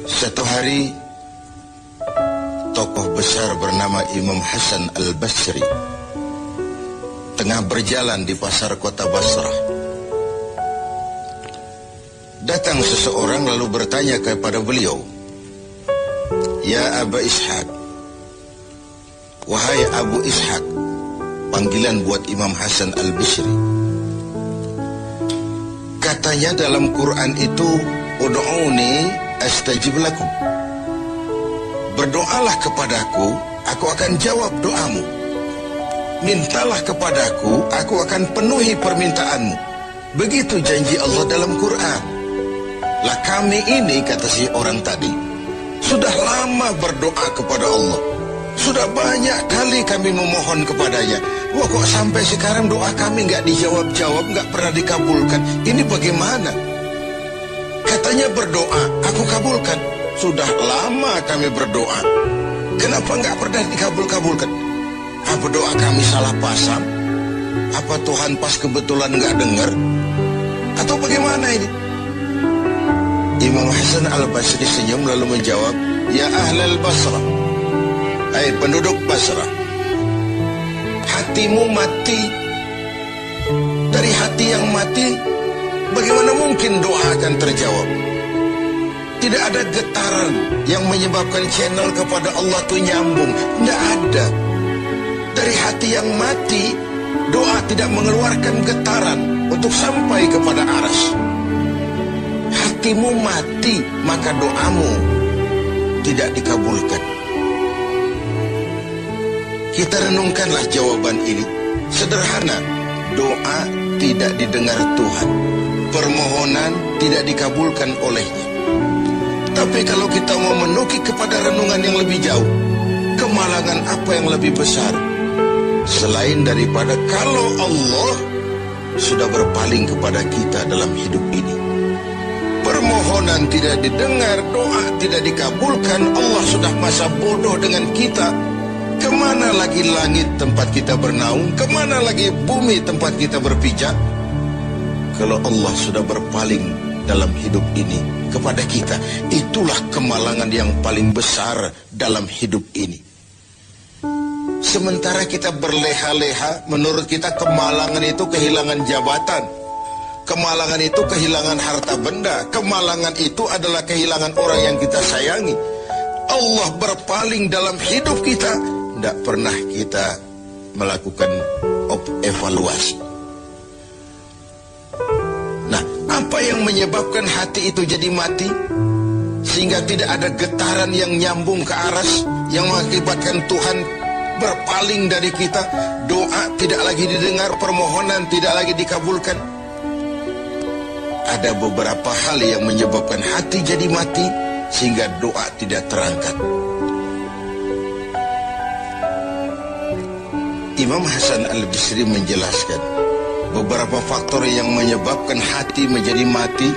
Satu hari, tokoh besar bernama Imam Hasan Al-Basri tengah berjalan di pasar kota Basrah. Datang seseorang lalu bertanya kepada beliau, "Ya Aba Ishaq," wahai Abu Ishaq, panggilan buat Imam Hasan Al-Basri. Katanya dalam Quran itu, "Ud'uni astajib lakum." Berdoalah kepadaku, aku akan jawab doamu. Mintalah kepadaku, aku akan penuhi permintaanmu. Begitu janji Allah dalam Quran. Lah kami ini, kata si orang tadi, sudah lama berdoa kepada Allah. Sudah banyak kali kami memohon kepadanya. Wah, kok sampai sekarang doa kami nggak dijawab-jawab, nggak pernah dikabulkan. Ini bagaimana? Katanya berdoa, aku kabulkan. Sudah lama kami berdoa. Kenapa nggak pernah dikabul-kabulkan? Apa doa kami salah pasang? Apa Tuhan pas kebetulan nggak dengar? Atau bagaimana ini? Imam Hasan Al-Basri senyum lalu menjawab, "Ya ahlal Basrah, hai penduduk Basrah, hatimu mati. Dari hati yang mati, bagaimana mungkin doa akan terjawab? Tidak ada getaran yang menyebabkan channel kepada Allah itu nyambung. Tidak ada. Dari hati yang mati, doa tidak mengeluarkan getaran untuk sampai kepada aras. Hatimu mati, maka doamu tidak dikabulkan." Kita renungkanlah jawaban ini. Sederhana, doa tidak didengar Tuhan. Permohonan tidak dikabulkan olehnya. Tapi kalau kita mau menukik kepada renungan yang lebih jauh, kemalangan apa yang lebih besar selain daripada kalau Allah sudah berpaling kepada kita dalam hidup ini? Permohonan tidak didengar, doa tidak dikabulkan, Allah sudah masa bodoh dengan kita. Kemana lagi langit tempat kita bernaung? Kemana lagi bumi tempat kita berpijak? Kalau Allah sudah berpaling dalam hidup ini kepada kita, itulah kemalangan yang paling besar dalam hidup ini. Sementara kita berleha-leha, menurut kita kemalangan itu kehilangan jabatan, kemalangan itu kehilangan harta benda, kemalangan itu adalah kehilangan orang yang kita sayangi. Allah berpaling dalam hidup kita, tidak pernah kita melakukan evaluasi. Nah, apa yang menyebabkan hati itu jadi mati? Sehingga tidak ada getaran yang nyambung ke aras, yang mengakibatkan Tuhan berpaling dari kita. Doa tidak lagi didengar, permohonan tidak lagi dikabulkan. Ada beberapa hal yang menyebabkan hati jadi mati, sehingga doa tidak terangkat. Imam Hasan Al-Basri menjelaskan beberapa faktor yang menyebabkan hati menjadi mati.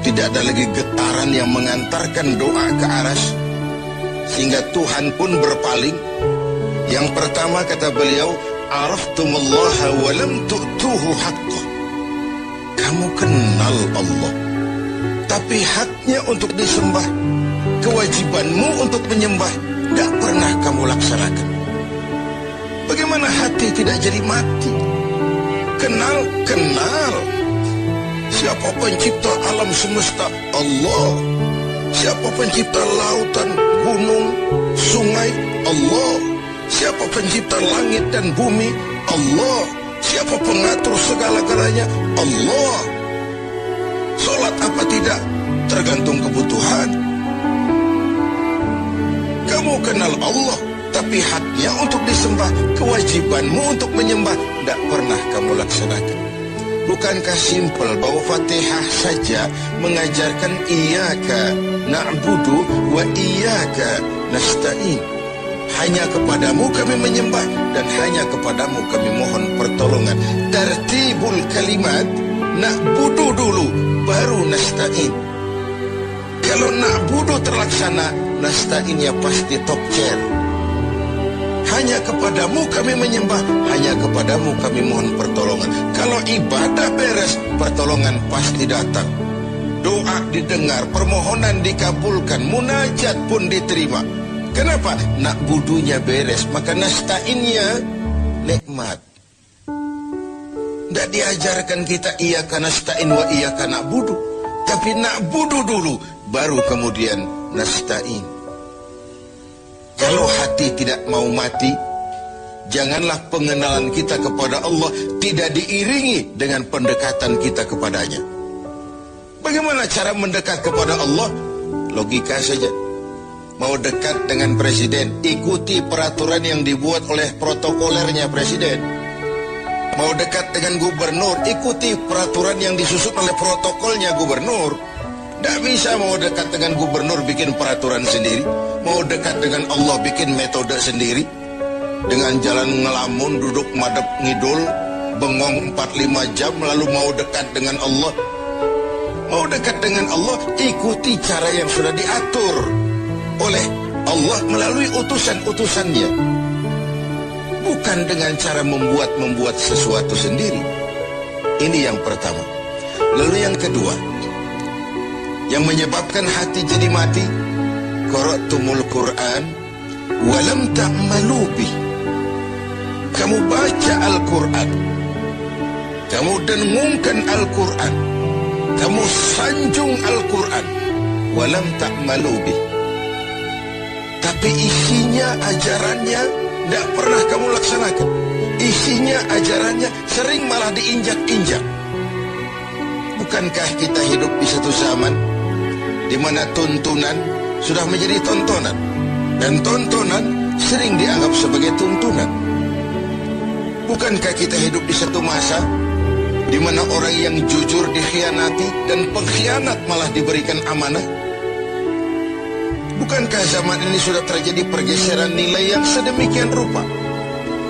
Tidak ada lagi getaran yang mengantarkan doa ke aras, sehingga Tuhan pun berpaling. Yang pertama, kata beliau, "Araftumullaha wa lam tu'tuhu haqqah." Kamu kenal Allah, tapi haknya untuk disembah, kewajibanmu untuk menyembah, tidak pernah kamu laksanakan. Bagaimana hati tidak jadi mati? Kenal. Siapa pencipta alam semesta? Allah. Siapa pencipta lautan, gunung, sungai? Allah. Siapa pencipta langit dan bumi? Allah. Siapa pengatur segala-galanya? Allah. Salat apa tidak? Tergantung kebutuhan. Kamu kenal Allah, tapi haknya untuk disembah, kewajibanmu untuk menyembah, tidak pernah kamu laksanakan. Bukankah simpel bahwa Fatihah saja mengajarkan iyyaka na'budu wa iyyaka nasta'in? Hanya kepadamu kami menyembah dan hanya kepadamu kami mohon pertolongan. Tertibul kalimat, na'budu dulu baru nasta'in. Kalau na'budu terlaksana, nasta'innya pasti top chair. Hanya kepadamu kami menyembah, hanya kepadamu kami mohon pertolongan. Kalau ibadah beres, pertolongan pasti datang. doa didengar, permohonan dikabulkan, munajat pun diterima. Kenapa? Nak budunya beres, maka nasta'innya nikmat. Tidak diajarkan kita iyyaka nasta'in wa iyyaka na'budu, tapi na'budu dulu, baru kemudian nasta'in. Kalau hati tidak mau mati, janganlah pengenalan kita kepada Allah tidak diiringi dengan pendekatan kita kepadanya. Bagaimana cara mendekat kepada Allah? Logika saja. Mau dekat dengan presiden, ikuti peraturan yang dibuat oleh protokolernya presiden. Mau dekat dengan gubernur, ikuti peraturan yang disusun oleh protokolnya gubernur. Tidak bisa mau dekat dengan gubernur bikin peraturan sendiri. Mau dekat dengan Allah bikin metode sendiri. Dengan jalan ngelamun, duduk madep ngidul, bengong 4-5 jam, lalu mau dekat dengan Allah. Mau dekat dengan Allah, ikuti cara yang sudah diatur oleh Allah melalui utusan-utusannya. Bukan dengan cara membuat sesuatu sendiri. Ini yang pertama. Lalu yang kedua, yang menyebabkan hati jadi mati, qara'tumul Qur'an walam ta'malu bih. Kamu baca Al-Quran, kamu dengungkan Al-Quran, kamu sanjung Al-Quran, walam ta'malu bih, tapi isinya, ajarannya tidak pernah kamu laksanakan. Isinya, ajarannya sering malah diinjak-injak. Bukankah kita hidup di satu zaman di mana tuntunan sudah menjadi tontonan, dan tontonan sering dianggap sebagai tuntunan? Bukankah kita hidup di satu masa di mana orang yang jujur dikhianati dan pengkhianat malah diberikan amanah? Bukankah zaman ini sudah terjadi pergeseran nilai yang sedemikian rupa?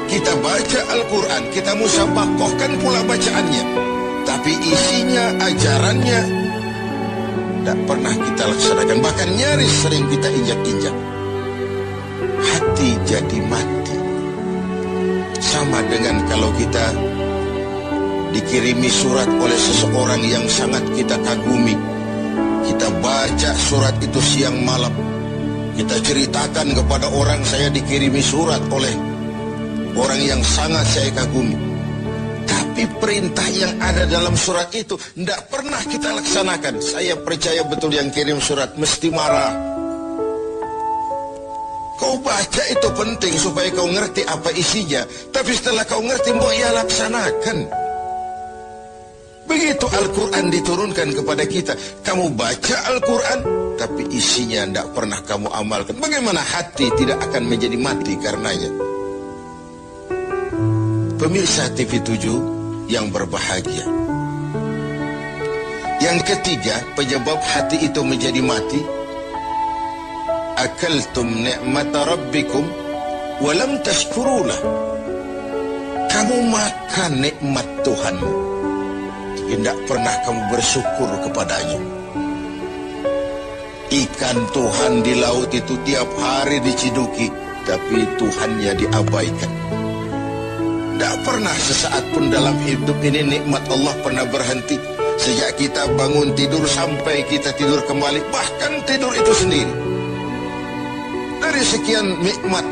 Kita baca Al-Quran, kita musabakohkan pula bacaannya, tapi isinya, ajarannya tidak pernah kita laksanakan. Bahkan nyaris sering kita injak-injak. Hati jadi mati. Sama dengan kalau kita dikirimi surat oleh seseorang yang sangat kita kagumi. Kita baca surat itu siang malam. Kita ceritakan kepada orang, saya dikirimi surat oleh orang yang sangat saya kagumi. Tapi perintah yang ada dalam surat itu tidak pernah kita laksanakan. Saya percaya betul yang kirim surat mesti marah. Kau baca itu penting supaya kau ngerti apa isinya, tapi setelah kau ngerti, mau ya laksanakan. Begitu Al-Quran diturunkan kepada kita, kamu baca Al-Quran, tapi isinya tidak pernah kamu amalkan. Bagaimana hati tidak akan menjadi mati karenanya? Pemirsa TV7 yang berbahagia, yang ketiga penyebab hati itu menjadi mati, akaltum ni'mata rabbikum walam tashkurulah. Kamu makan nikmat Tuhanmu, tidak pernah kamu bersyukur kepadanya. Ikan Tuhan di laut itu tiap hari diciduki, tapi Tuhannya diabaikan. Tidak pernah sesaat pun dalam hidup ini nikmat Allah pernah berhenti. Sejak kita bangun tidur sampai kita tidur kembali, bahkan tidur itu sendiri. Dari sekian nikmat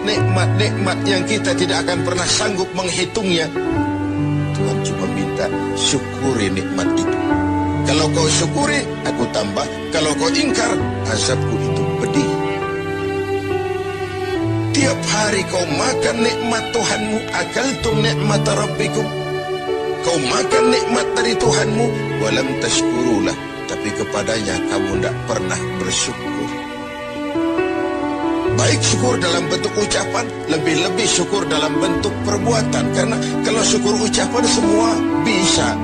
yang kita tidak akan pernah sanggup menghitungnya, Tuhan cuma minta syukuri nikmat itu. Kalau kau syukuri, aku tambah. Kalau kau ingkar, azabku itu pedih. Tiap hari kau makan nikmat Tuhanmu, akaltum ni'mata rabbikum. Kau makan nikmat dari Tuhanmu, walam tashkurulah, tapi kepadanya kamu tidak pernah bersyukur. Baik syukur dalam bentuk ucapan, lebih-lebih syukur dalam bentuk perbuatan. Karena kalau syukur ucapan semua bisa.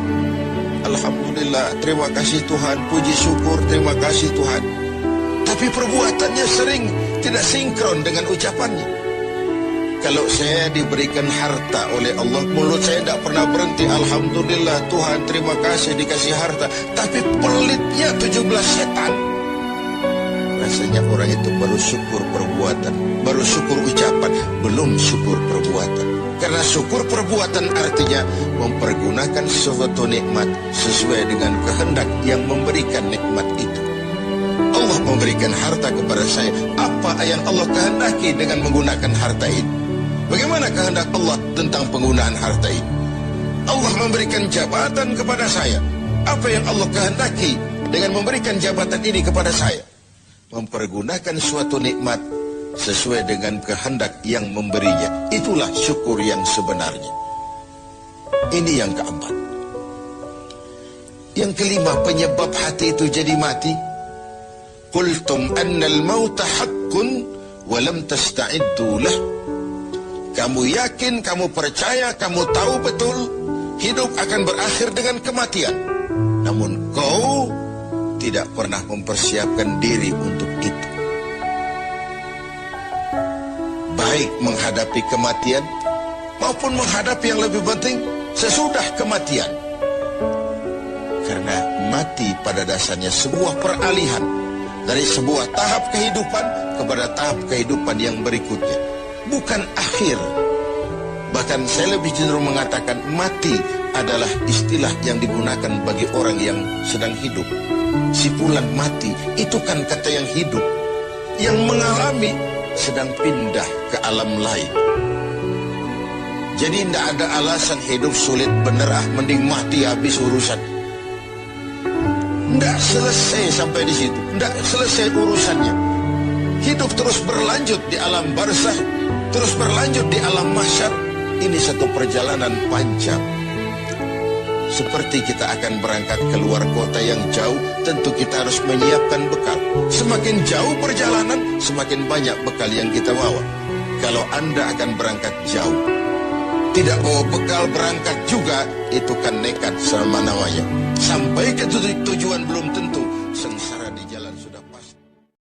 Alhamdulillah, terima kasih Tuhan, puji syukur, terima kasih Tuhan. Tapi perbuatannya sering tidak sinkron dengan ucapannya. Kalau saya diberikan harta oleh Allah, mulut saya tidak pernah berhenti. Alhamdulillah Tuhan, terima kasih dikasih harta. Tapi pelitnya 17 setan. Rasanya orang itu baru syukur perbuatan, baru syukur ucapan, belum syukur perbuatan. Karena syukur perbuatan artinya mempergunakan suatu nikmat sesuai dengan kehendak yang memberikan nikmat itu. Allah memberikan harta kepada saya, apa yang Allah kehendaki dengan menggunakan harta itu? Bagaimana kehendak Allah tentang penggunaan harta itu? Allah memberikan jabatan kepada saya, apa yang Allah kehendaki dengan memberikan jabatan ini kepada saya? Mempergunakan suatu nikmat sesuai dengan kehendak yang memberinya. Itulah syukur yang sebenarnya. Ini yang keempat. Yang kelima, penyebab hati itu jadi mati. Qultum annal mauta haqqun wa lam tasta'iddu lah. Kamu yakin, kamu percaya, kamu tahu betul hidup akan berakhir dengan kematian. Namun kau tidak pernah mempersiapkan diri untuk itu. Baik menghadapi kematian maupun menghadapi yang lebih penting sesudah kematian. Karena mati pada dasarnya sebuah peralihan dari sebuah tahap kehidupan kepada tahap kehidupan yang berikutnya, bukan akhir. Bahkan saya lebih cenderung mengatakan mati adalah istilah yang digunakan bagi orang yang sedang hidup. Sipulan mati itu kan kata yang hidup, yang mengalami sedang pindah ke alam lain. Jadi tidak ada alasan hidup sulit bener, mending mati habis urusan. Tidak selesai sampai di situ, tidak selesai urusannya. Hidup terus berlanjut di alam barzakh, terus berlanjut di alam mahsyar. Ini satu perjalanan panjang. Seperti kita akan berangkat keluar kota yang jauh, tentu kita harus menyiapkan bekal. Semakin jauh perjalanan, semakin banyak bekal yang kita bawa. Kalau Anda akan berangkat jauh, tidak bawa bekal berangkat juga, itu kan nekat sama namanya. Sampai ke tujuan belum tentu, sengsara.